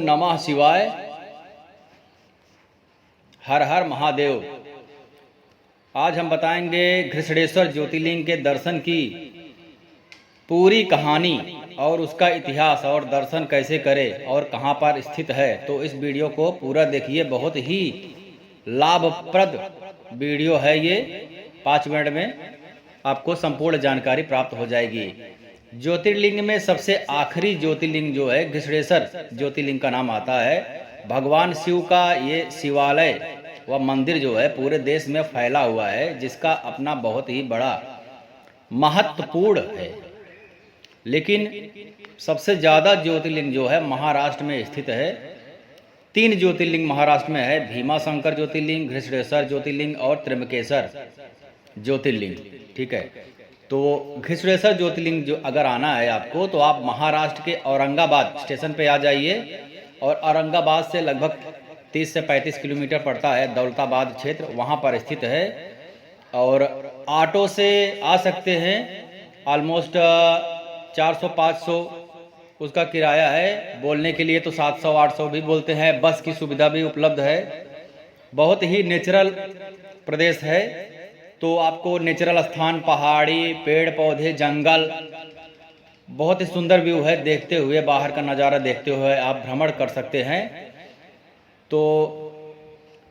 नमः शिवाय। हर हर महादेव। आज हम बताएंगे घृष्णेश्वर ज्योतिर्लिंग के दर्शन की पूरी कहानी और उसका इतिहास और दर्शन कैसे करें और कहां पर स्थित है। तो इस वीडियो को पूरा देखिए, बहुत ही लाभप्रद वीडियो है ये। 5 मिनट में आपको संपूर्ण जानकारी प्राप्त हो जाएगी। ज्योतिर्लिंग में सबसे आखिरी ज्योतिर्लिंग जो है घृष्णेश्वर ज्योतिर्लिंग का नाम आता है। भगवान शिव का ये शिवालय व मंदिर जो है पूरे देश में फैला हुआ है, जिसका अपना बहुत ही बड़ा महत्वपूर्ण है। लेकिन सबसे ज़्यादा ज्योतिर्लिंग जो है महाराष्ट्र में स्थित है। 3 ज्योतिर्लिंग महाराष्ट्र में है, भीमाशंकर ज्योतिर्लिंग, घृष्णेश्वर ज्योतिर्लिंग और त्र्यंबकेश्वर ज्योतिर्लिंग। ठीक है, तो घृष्णेश्वर ज्योतिर्लिंग जो अगर आना है आपको, तो आप महाराष्ट्र के औरंगाबाद स्टेशन पे आ जाइए। और औरंगाबाद से लगभग 30 से 35 किलोमीटर पड़ता है दौलताबाद क्षेत्र, वहाँ पर स्थित है। और ऑटो से आ सकते हैं, ऑलमोस्ट 400-500 उसका किराया है। बोलने के लिए तो 700-800 भी बोलते हैं। बस की सुविधा भी उपलब्ध है। बहुत ही नेचुरल प्रदेश है, तो आपको नेचुरल स्थान, पहाड़ी, पेड़ पौधे, जंगल, बहुत ही सुंदर व्यू है। देखते हुए, बाहर का नज़ारा देखते हुए आप भ्रमण कर सकते हैं। तो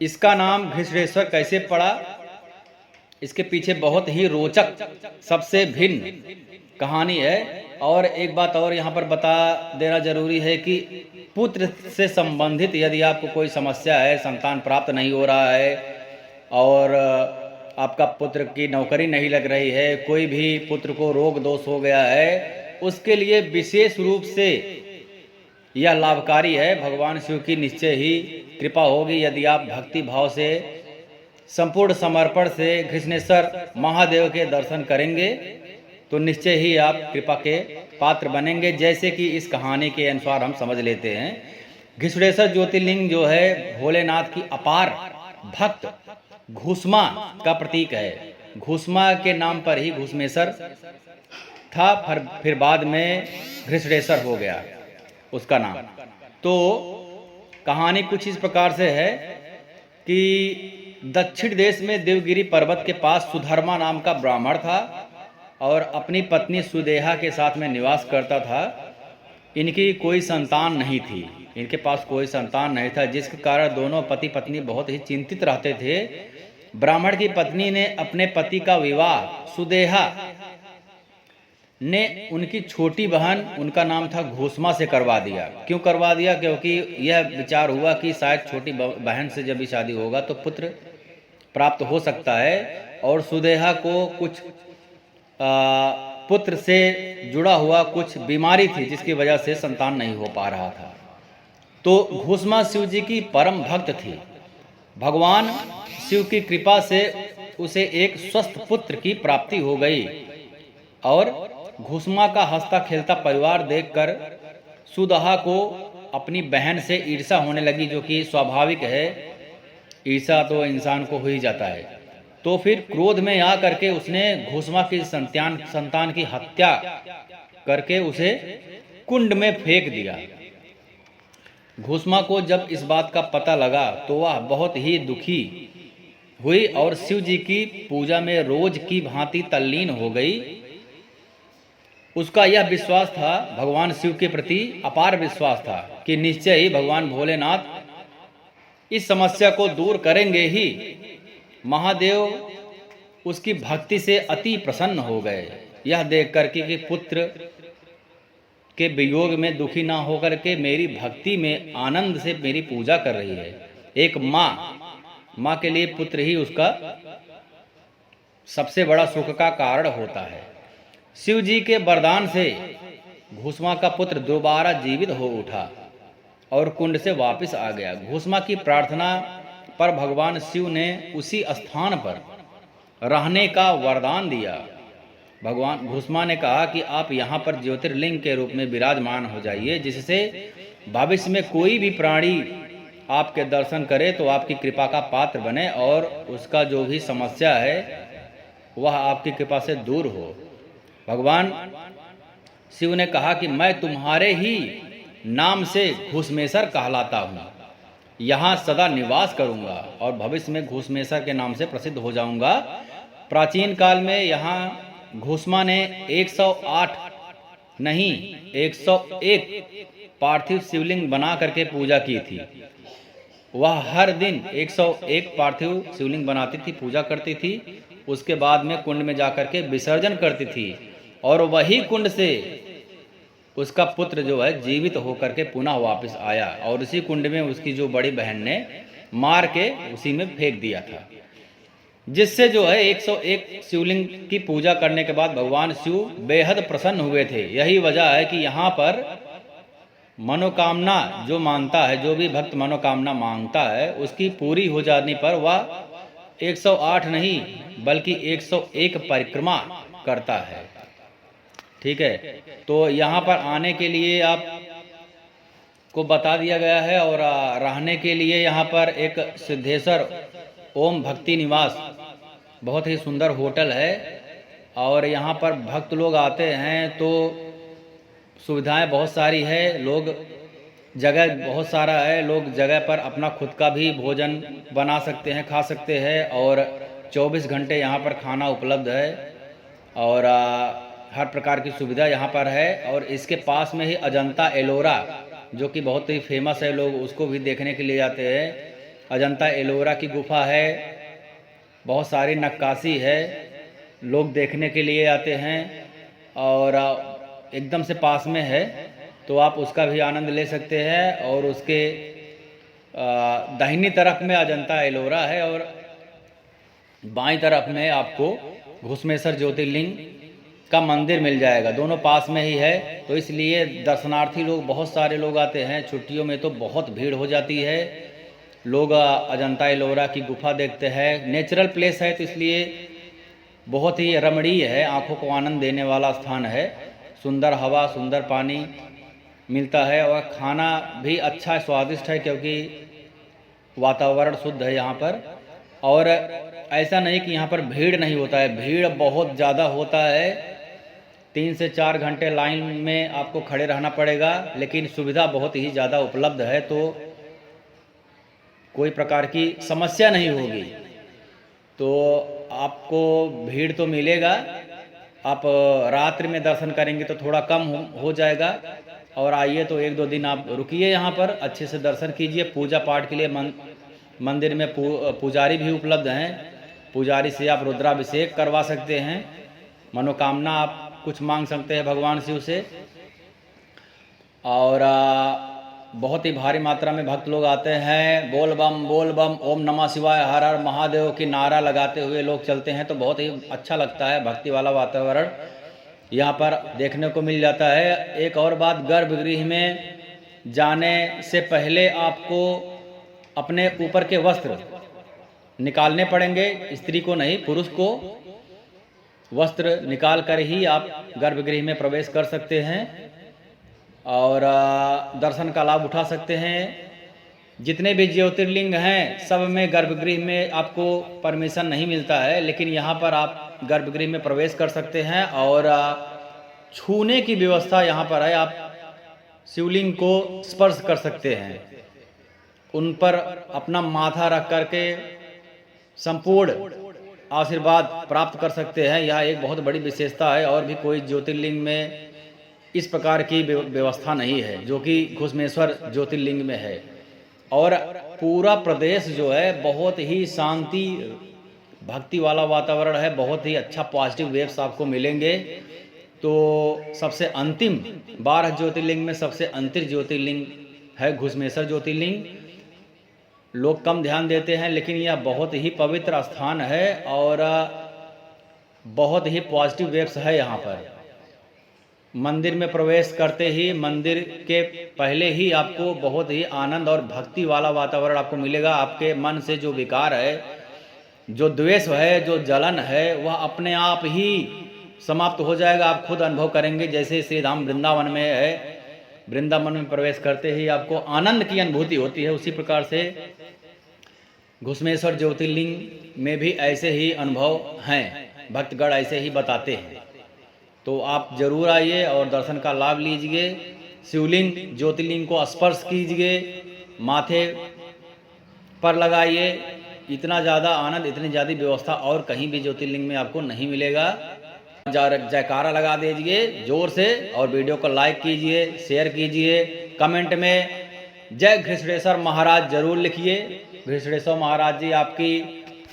इसका नाम घृष्णेश्वर कैसे पड़ा, इसके पीछे बहुत ही रोचक, सबसे भिन्न कहानी है। और एक बात और यहाँ पर बता देना जरूरी है कि पुत्र से संबंधित यदि आपको कोई समस्या है, संतान प्राप्त नहीं हो रहा है और आपका पुत्र की नौकरी नहीं लग रही है, कोई भी पुत्र को रोग दोष हो गया है, उसके लिए विशेष रूप से यह लाभकारी है। भगवान शिव की निश्चय ही कृपा होगी यदि आप भक्ति भाव से, संपूर्ण समर्पण से घृष्णेश्वर महादेव के दर्शन करेंगे, तो निश्चय ही आप कृपा के पात्र बनेंगे। जैसे कि इस कहानी के अनुसार हम समझ लेते हैं, घृष्णेश्वर ज्योतिर्लिंग जो है भोलेनाथ की अपार भक्त घुसमा का प्रतीक है। घुसमा के नाम पर ही घुसमेश्वर था, फिर बाद में घृष्णेश्वर हो गया उसका नाम। तो कहानी कुछ इस प्रकार से है कि दक्षिण देश में देवगिरी पर्वत के पास सुधर्मा नाम का ब्राह्मण था और अपनी पत्नी सुदेहा के साथ में निवास करता था। इनकी कोई संतान नहीं थी, इनके पास कोई संतान नहीं था, जिसके कारण दोनों पति पत्नी बहुत ही चिंतित रहते थे। ब्राह्मण की पत्नी ने अपने पति का विवाह सुदेहा ने उनकी छोटी बहन, उनका नाम था घुसमा, से करवा दिया। क्यों करवा दिया? क्योंकि यह विचार हुआ कि शायद छोटी बहन से जब भी शादी होगा तो पुत्र प्राप्त हो सकता है। और सुदेहा को कुछ पुत्र से जुड़ा हुआ कुछ बीमारी थी, जिसकी वजह से संतान नहीं हो पा रहा था। तो घुसमा शिव जी की परम भक्त थी। भगवान शिव की कृपा से उसे एक स्वस्थ पुत्र की प्राप्ति हो गई। और घुसमा का हंसता खेलता परिवार देखकर सुदेहा को अपनी बहन से ईर्ष्या होने लगी, जो कि स्वाभाविक है। ईर्ष्या तो इंसान को हो ही जाता है। तो फिर क्रोध में आ करके उसने घुसमा की संतान की हत्या करके उसे कुंड में फेंक दिया। घुसमा को जब इस बात का पता लगा तो वह बहुत ही दुखी हुई और शिव जी की पूजा में रोज की भांति तल्लीन हो गई। उसका यह विश्वास था, भगवान शिव के प्रति अपार विश्वास था कि निश्चय ही भगवान भोलेनाथ इस समस्या को दूर करेंगे ही। महादेव उसकी भक्ति से अति प्रसन्न हो गए, यह देख करके कि पुत्र के वियोग में दुखी ना होकर के मेरी भक्ति में आनंद से मेरी पूजा कर रही है। एक माँ के लिए पुत्र ही उसका सबसे बड़ा सुख का कारण होता है। शिव जी के वरदान से घुसमा का पुत्र दोबारा जीवित हो उठा और कुंड से वापस आ गया। घुसमा की प्रार्थना पर भगवान शिव ने उसी स्थान पर रहने का वरदान दिया। भगवान घुसमा ने कहा कि आप यहाँ पर ज्योतिर्लिंग के रूप में विराजमान हो जाइए, जिससे भविष्य में कोई भी प्राणी आपके दर्शन करे तो आपकी कृपा का पात्र बने और उसका जो भी समस्या है वह आपकी कृपा से दूर हो। भगवान शिव ने कहा कि मैं तुम्हारे ही नाम से घुसमेसर कहलाता हूँ। यहाँ सदा निवास करूँगा और भविष्य में घुसमेसर के नाम से प्रसिद्ध हो जाऊँगा। प्राचीन काल में यहाँ घुसमा ने 108 नहीं 101 पार्थिव शिवलिंग बना करके पूजा की थी। वह हर दिन 101 पार्थिव शिवलिंग बनाती थी, पूजा करती थी। उसके बाद में कुंड में जाकर के विसर्जन करती थी और वही कुंड से उसका पुत्र जो है जीवित होकर के पुनः वापस आया और उसी कुंड में उसकी जो बड़ी बहन ने मार के उसी में फेंक दिया था, जिससे जो है 101 शिवलिंग की पूजा करने के बाद भगवान शिव बेहद प्रसन्न हुए थे। यही वजह है कि यहाँ पर मनोकामना जो मांगता है, जो भी भक्त मनोकामना मांगता है, उसकी पूरी हो जाने पर वह 108 नहीं बल्कि 101 परिक्रमा करता है। ठीक है, तो यहाँ पर आने के लिए आप को बता दिया गया है और रहने के लिए यहाँ पर एक सिद्धेश्वर ओम भक्ति निवास बहुत ही सुंदर होटल है और यहाँ पर भक्त लोग आते हैं तो सुविधाएं बहुत सारी है, लोग जगह बहुत सारा है, लोग जगह पर अपना खुद का भी भोजन बना सकते हैं, खा सकते हैं और 24 घंटे यहाँ पर खाना उपलब्ध है और हर प्रकार की सुविधा यहाँ पर है। और इसके पास में ही अजंता एलोरा जो कि बहुत ही फेमस है, लोग उसको भी देखने के लिए जाते हैं। अजंता एलोरा की गुफा है, बहुत सारी नक्काशी है, लोग देखने के लिए आते हैं और एकदम से पास में है, तो आप उसका भी आनंद ले सकते हैं। और उसके दाहिनी तरफ में अजंता एलोरा है और बाईं तरफ में आपको घुसमेसर ज्योतिर्लिंग का मंदिर मिल जाएगा, दोनों पास में ही है। तो इसलिए दर्शनार्थी लोग बहुत सारे लोग आते हैं, छुट्टियों में तो बहुत भीड़ हो जाती है। लोग अजंता एलोरा की गुफा देखते हैं, नेचुरल प्लेस है तो इसलिए बहुत ही रमणीय है, आंखों को आनंद देने वाला स्थान है। सुंदर हवा, सुंदर पानी मिलता है और खाना भी अच्छा स्वादिष्ट है क्योंकि वातावरण शुद्ध है यहाँ पर। और ऐसा नहीं कि यहाँ पर भीड़ नहीं होता है, भीड़ बहुत ज़्यादा होता है। 3 से 4 घंटे लाइन में आपको खड़े रहना पड़ेगा, लेकिन सुविधा बहुत ही ज़्यादा उपलब्ध है तो कोई प्रकार की समस्या नहीं होगी। तो आपको भीड़ तो मिलेगा, आप रात्रि में दर्शन करेंगे तो थोड़ा कम हो जाएगा। और आइए तो 1-2 दिन आप रुकिए यहाँ पर, अच्छे से दर्शन कीजिए। पूजा पाठ के लिए मंदिर में पुजारी भी उपलब्ध हैं, पुजारी से आप रुद्राभिषेक करवा सकते हैं, मनोकामना आप कुछ मांग सकते हैं भगवान शिव से। और बहुत ही भारी मात्रा में भक्त लोग आते हैं, बोल बम ओम नमः शिवाय हर हर महादेव की नारा लगाते हुए लोग चलते हैं, तो बहुत ही अच्छा लगता है। भक्ति वाला वातावरण यहाँ पर देखने को मिल जाता है। एक और बात, गर्भगृह में जाने से पहले आपको अपने ऊपर के वस्त्र निकालने पड़ेंगे, स्त्री को नहीं, पुरुष को वस्त्र निकाल कर ही आप गर्भगृह में प्रवेश कर सकते हैं और दर्शन का लाभ उठा सकते हैं। जितने भी ज्योतिर्लिंग हैं सब में गर्भगृह में आपको परमिशन नहीं मिलता है, लेकिन यहाँ पर आप गर्भगृह में प्रवेश कर सकते हैं और छूने की व्यवस्था यहाँ पर है। आप शिवलिंग को स्पर्श कर सकते हैं, उन पर अपना माथा रख करके संपूर्ण आशीर्वाद प्राप्त कर सकते हैं। यह एक बहुत बड़ी विशेषता है और भी कोई ज्योतिर्लिंग में इस प्रकार की व्यवस्था नहीं है जो कि घुसमेश्वर ज्योतिर्लिंग में है। और पूरा प्रदेश जो है बहुत ही शांति भक्ति वाला वातावरण है, बहुत ही अच्छा पॉजिटिव वेव्स आपको मिलेंगे। तो सबसे अंतिम 12 ज्योतिर्लिंग में सबसे अंतिम ज्योतिर्लिंग है घुसमेश्वर ज्योतिर्लिंग। लोग कम ध्यान देते हैं, लेकिन यह बहुत ही पवित्र स्थान है और बहुत ही पॉजिटिव वेव्स है यहाँ पर। मंदिर में प्रवेश करते ही, मंदिर के पहले ही आपको बहुत ही आनंद और भक्ति वाला वातावरण आपको मिलेगा। आपके मन से जो विकार है, जो द्वेष है, जो जलन है, वह अपने आप ही समाप्त हो जाएगा। आप खुद अनुभव करेंगे, जैसे श्री धाम वृंदावन में है, वृंदावन में प्रवेश करते ही आपको आनंद की अनुभूति होती है। उसी प्रकार से घुसमेश्वर ज्योतिर्लिंग में भी ऐसे ही अनुभव हैं, भक्तगण ऐसे ही बताते हैं। तो आप जरूर आइए और दर्शन का लाभ लीजिए शिवलिंग ज्योतिर्लिंग को स्पर्श कीजिए, माथे पर लगाइए। इतना ज़्यादा आनंद, इतनी ज़्यादा व्यवस्था और कहीं भी ज्योतिर्लिंग में आपको नहीं मिलेगा। जयकारा लगा दीजिए जोर से और वीडियो को लाइक कीजिए, शेयर कीजिए। कमेंट में जय घृष्णेश्वर महाराज जरूर लिखिए। घृष्णेश्वर महाराज जी आपकी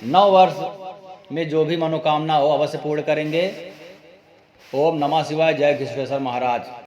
9 वर्ष में जो भी मनोकामना हो अवश्य पूर्ण करेंगे। ओम नमः शिवाय। जय घृष्णेश्वर महाराज।